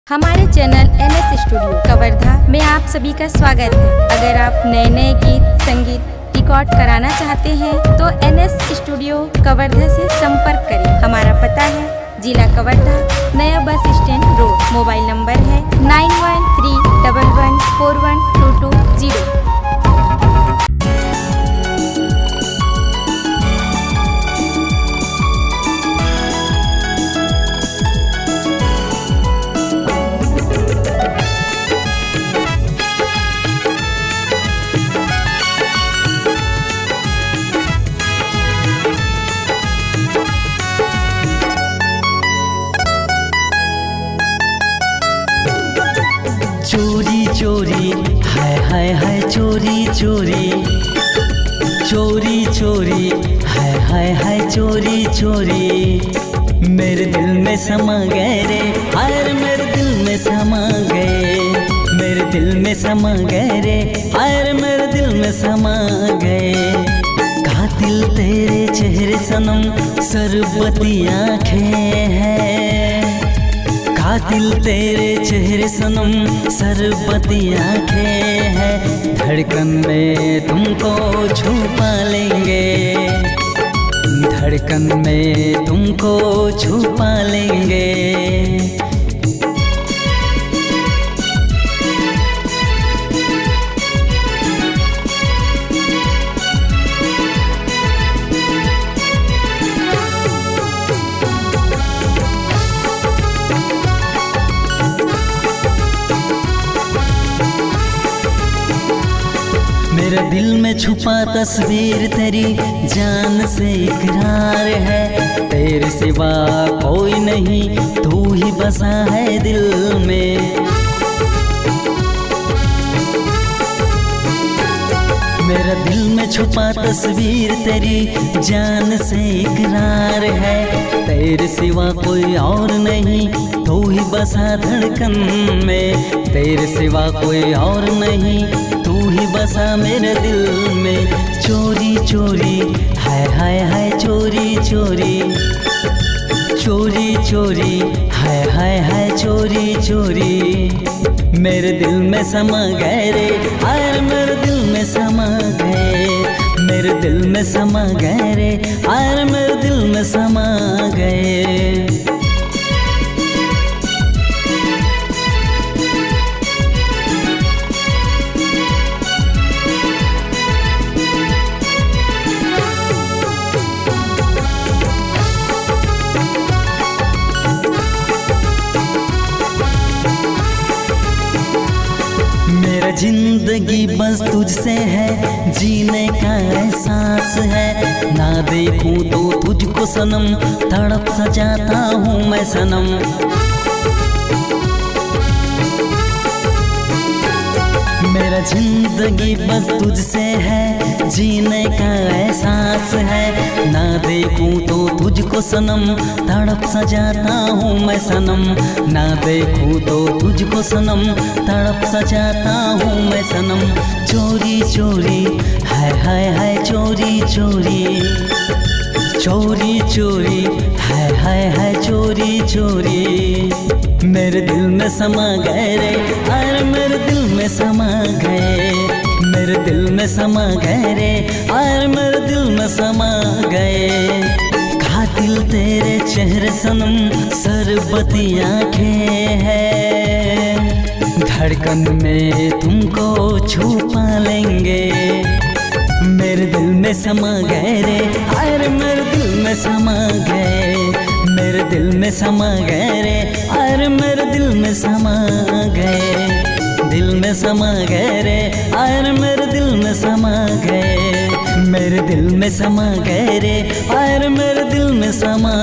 हमारे channel NS studio Kawardha में आप सभी का स्वागत है। अगर आप नए नए गीत संगीत रिकॉर्ड कराना चाहते हैं तो NS स्टूडियो कवर्धा से संपर्क करें। हमारा पता है जिला कवर्धा, नया bus stand road. Mobile number है 9131141220। चोरी चोरी हाय हाय हाय चोरी चोरी, चोरी चोरी हाय हाय हाय चोरी चोरी, मेरे दिल में समा गए रे, हाय मेरे दिल में समा गए, मेरे दिल में समा गए रे, हाय मेरे दिल में समा गए। कातिल तेरे चेहरे सनम सरबती आँखें हैं, कातिल तेरे चेहरे सनम सरबती आँखें हैं, धड़कन में तुमको छुपा लेंगे, धड़कन में तुमको छुपा लेंगे। मेरे दिल में छुपा तस्वीर तेरी जान से इकरार है, तेरे सिवा कोई नहीं तू ही बसा है दिल में। मेरा दिल में छुपा तस्वीर तेरी जान से इकरार है, तेरे सिवा कोई और नहीं तू ही बसा धड़कन में, तेरे सिवा कोई और नहीं तू ही बसा मेरे दिल में। चोरी चोरी हाय हाय हाय चोरी चोरी, चोरी चोरी हाय हाय हाय चोरी चोरी, मेरे दिल में समा गए रे, हाय मेरे दिल में समा गए, मेरे दिल में समा गए रे, हाय मेरे दिल में समा गए। मेरा जिंदगी बस तुझसे है, जीने का एहसास है, ना देखूं तो तुझको सनम, तड़प सा जाता हूँ मैं सनम। मेरा जिंदगी बस तुझसे है, जीने का एहसास है, ना देखूं तो तुझको सनम, तड़प सा जाता हूँ मैं सनम, ना देखूं तो तुझको सनम, तड़प सा जाता हूँ मैं सनम। चोरी चोरी हाय हाय हाय चोरी चोरी, चोरी चोरी हाय हाय हाय चोरी चोरी, मेरे दिल में समा गए रे, हाय मेरे दिल में समा गए, मेरे दिल में समा गए रे, हाय मेरे दिल में समा गए। कातिल तेरे चेहरे सनम सरबती आँखें हैं, धड़कन में तुमको छुपा लेंगे, मेरे दिल में समा गए रे, हाय मेरे दिल में समा गए, मेरे दिल में समा गए रे, हाय मेरे दिल में समा गए, दिल में समा गए रे, हाय मेरे दिल में समा गए, मेरे दिल में समा गए रे, हाय मेरे दिल में समा